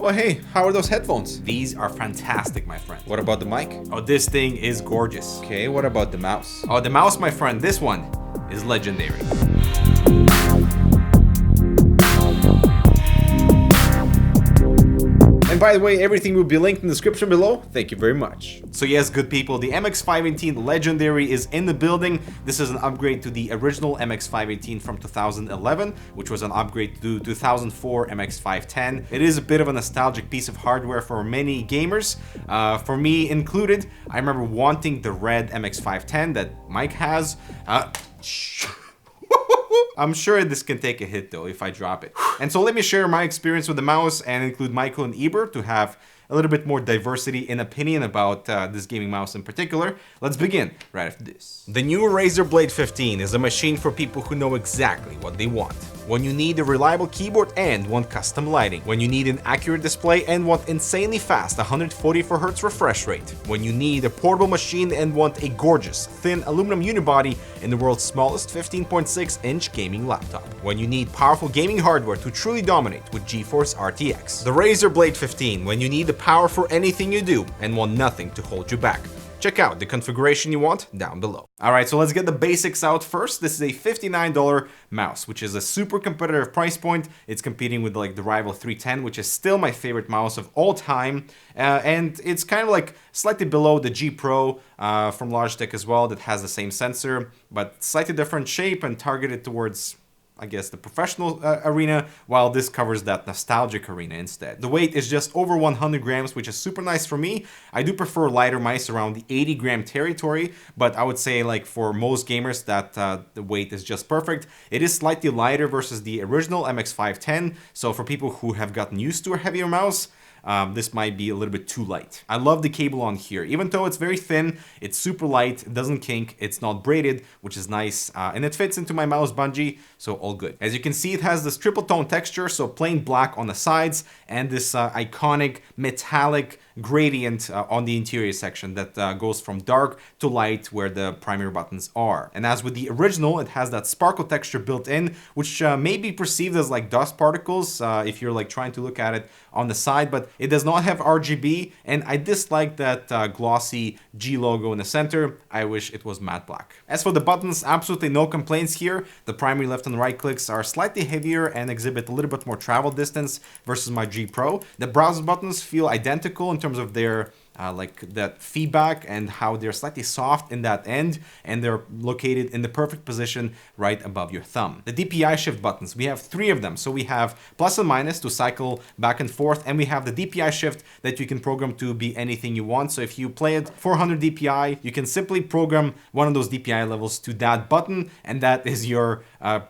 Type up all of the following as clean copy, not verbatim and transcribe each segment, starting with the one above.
Oh, hey, how are those headphones? These are fantastic, my friend. What about the mic? Oh, this thing is gorgeous. Okay, what about the mouse? Oh, the mouse, my friend, this one is legendary. And by the way, everything will be linked in the description below. Thank you very much. So yes, good people, the MX518 Legendary is in the building. This is an upgrade to the original MX518 from 2011, which was an upgrade to 2004 MX510. It is a bit of a nostalgic piece of hardware for many gamers, for me included. I remember wanting the red MX510 that Mike has. I'm sure this can take a hit though if I drop it. And so let me share my experience with the mouse and include Michael and Eber to have a little bit more diversity in opinion about this gaming mouse in particular. Let's begin right after this. The new Razer Blade 15 is a machine for people who know exactly what they want. When you need a reliable keyboard and want custom lighting. When you need an accurate display and want insanely fast 144 Hz refresh rate. When you need a portable machine and want a gorgeous, thin aluminum unibody in the world's smallest 15.6-inch gaming laptop. When you need powerful gaming hardware to truly dominate with GeForce RTX. The Razer Blade 15 when you need the power for anything you do and want nothing to hold you back. Check out the configuration you want down below. Alright, so let's get the basics out first. This is a $59 mouse, which is a super competitive price point. It's competing with like the rival 310, which is still my favorite mouse of all time. And it's kind of like slightly below the G Pro from Logitech as well, that has the same sensor, but slightly different shape and targeted towards, I guess, the professional arena, while this covers that nostalgic arena instead. The weight is just over 100 grams, which is super nice for me. I do prefer lighter mice around the 80 gram territory, but I would say like for most gamers that the weight is just perfect. It is slightly lighter versus the original MX510, so for people who have gotten used to a heavier mouse, this might be a little bit too light. I love the cable on here. Even though it's very thin, it's super light, it doesn't kink, it's not braided, which is nice, and it fits into my mouse bungee, so all good. As you can see, it has this triple tone texture, so plain black on the sides, and this iconic metallic gradient on the interior section that goes from dark to light where the primary buttons are. And as with the original, it has that sparkle texture built in, which may be perceived as like dust particles if you're like trying to look at it on the side, but it does not have RGB, and I dislike that glossy G logo in the center. I wish it was matte black. As for the buttons, absolutely no complaints here. The primary left and right clicks are slightly heavier and exhibit a little bit more travel distance versus my G Pro. The browser buttons feel identical in terms of their like that feedback and how they're slightly soft in that end, and they're located in the perfect position right above your thumb. The DPI shift buttons, we have 3 of them. So we have plus and minus to cycle back and forth, and we have the DPI shift that you can program to be anything you want. So if you play at 400 DPI, you can simply program one of those DPI levels to that button, and that is your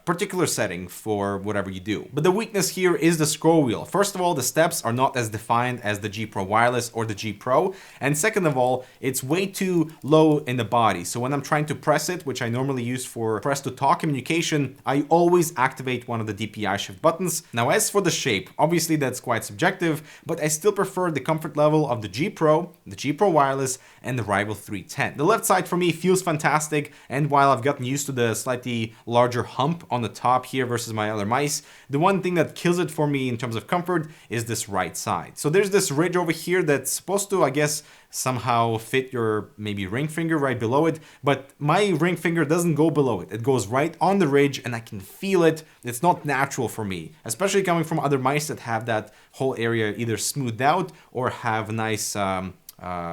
particular setting for whatever you do. But the weakness here is the scroll wheel. First of all, the steps are not as defined as the G Pro Wireless or the G Pro. And second of all, it's way too low in the body. So when I'm trying to press it, which I normally use for press to talk communication, I always activate one of the DPI shift buttons. Now, as for the shape, obviously that's quite subjective, but I still prefer the comfort level of the G Pro, the G Pro Wireless, and the rival 310. The left side for me feels fantastic, and while I've gotten used to the slightly larger hump on the top here versus my other mice, the one thing that kills it for me in terms of comfort is this right side. So there's this ridge over here that's supposed to, I guess, somehow fit your maybe ring finger right below it, but my ring finger doesn't go below it. It goes right on the ridge, and I can feel it. It's not natural for me, especially coming from other mice that have that whole area either smoothed out or have a nice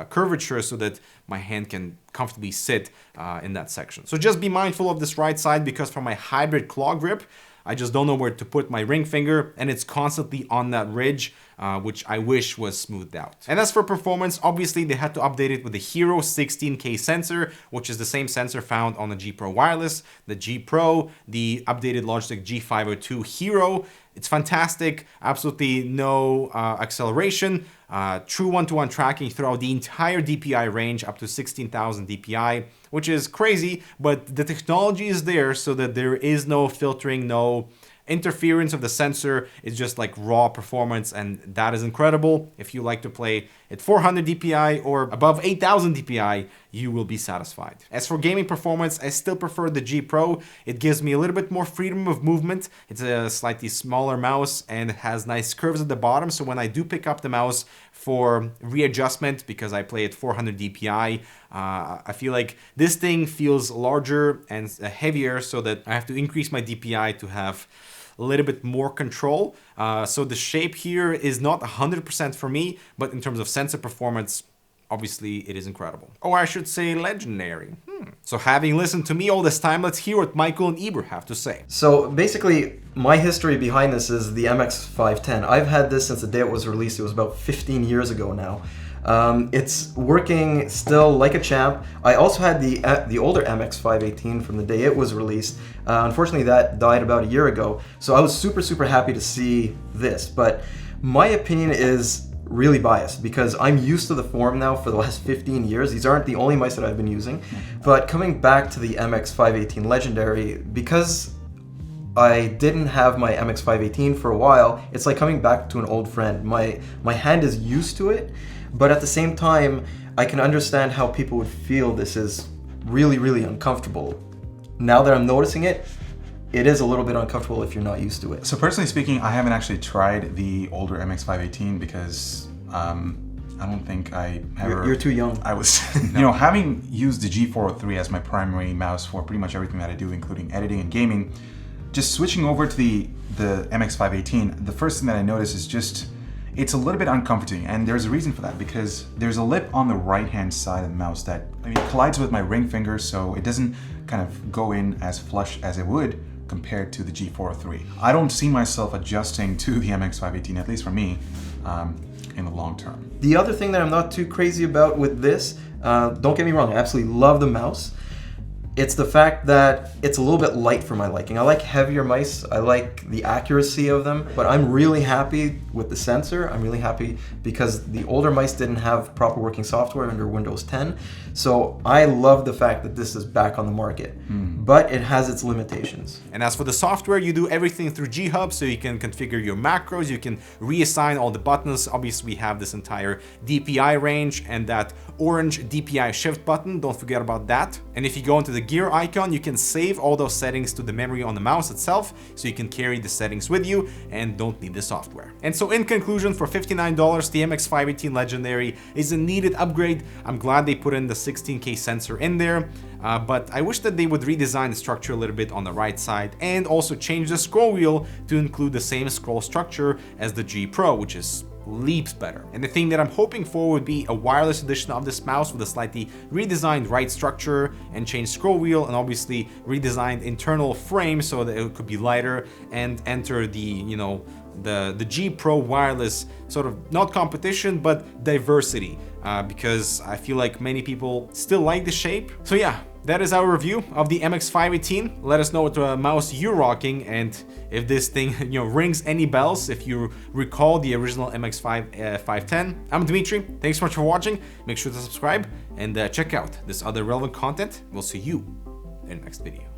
curvature so that my hand can comfortably sit in that section. So just be mindful of this right side, because for my hybrid claw grip, I just don't know where to put my ring finger, and it's constantly on that ridge, which I wish was smoothed out. And as for performance, obviously they had to update it with the Hero 16K sensor, which is the same sensor found on the G Pro Wireless, the G Pro, the updated Logitech G502 Hero. It's fantastic, absolutely no acceleration, true one-to-one tracking throughout the entire DPI range up to 16,000 DPI, which is crazy, but the technology is there so that there is no filtering, no interference of the sensor. It's just like raw performance, and that is incredible. If you like to play at 400 DPI or above 8000 DPI, you will be satisfied. As for gaming performance, I still prefer the G Pro. It gives me a little bit more freedom of movement. It's a slightly smaller mouse and it has nice curves at the bottom. So when I do pick up the mouse for readjustment, because I play at 400 DPI, I feel like this thing feels larger and heavier, so that I have to increase my DPI to have a little bit more control. So the shape here is not 100% for me, but in terms of sensor performance, obviously it is incredible. Or I should say legendary. So having listened to me all this time, let's hear what Michael and Eber have to say. So basically, my history behind this is the MX510. I've had this since the day it was released. It was about 15 years ago now. It's working still like a champ. I also had the older MX518 from the day it was released. Unfortunately, that died about a year ago. So I was super happy to see this. But my opinion is really biased because I'm used to the form now for the last 15 years. These aren't the only mice that I've been using. But coming back to the MX518 Legendary, because I didn't have my MX518 for a while, it's like coming back to an old friend. My hand is used to it, but at the same time, I can understand how people would feel this is really uncomfortable. Now that I'm noticing it, it is a little bit uncomfortable if you're not used to it. So personally speaking, I haven't actually tried the older MX518 because I don't think I ever... You're too young. I was, you know, having used the G403 as my primary mouse for pretty much everything that I do, including editing and gaming, just switching over to the MX518, the first thing that I noticed is just, it's a little bit uncomforting, and there's a reason for that, because there's a lip on the right-hand side of the mouse that, I mean, collides with my ring finger, so it doesn't kind of go in as flush as it would compared to the G403. I don't see myself adjusting to the MX518, at least for me, in the long term. The other thing that I'm not too crazy about with this, don't get me wrong, I absolutely love the mouse. It's the fact that it's a little bit light for my liking. I like heavier mice, I like the accuracy of them, but I'm really happy with the sensor. I'm really happy because the older mice didn't have proper working software under Windows 10. So I love the fact that this is back on the market, but it has its limitations. And as for the software, you do everything through G-Hub, so you can configure your macros, you can reassign all the buttons. Obviously, we have this entire DPI range and that orange DPI shift button, don't forget about that. And if you go into the gear icon, you can save all those settings to the memory on the mouse itself, so you can carry the settings with you and don't need the software. And so in conclusion, for $59, the MX518 Legendary is a needed upgrade. I'm glad they put in the 16K sensor in there, but I wish that they would redesign the structure a little bit on the right side and also change the scroll wheel to include the same scroll structure as the G Pro, which is leaps better. And the thing that I'm hoping for would be a wireless edition of this mouse with a slightly redesigned right structure and changed scroll wheel, and obviously redesigned internal frame so that it could be lighter and enter the, you know, the G Pro wireless sort of not competition but diversity, because I feel like many people still like the shape. So yeah, that is our review of the MX518. Let us know what mouse you're rocking and if this thing, you know, rings any bells, if you recall the original MX510. I'm Dmitry. Thanks so much for watching. Make sure to subscribe and check out this other relevant content. We'll see you in the next video.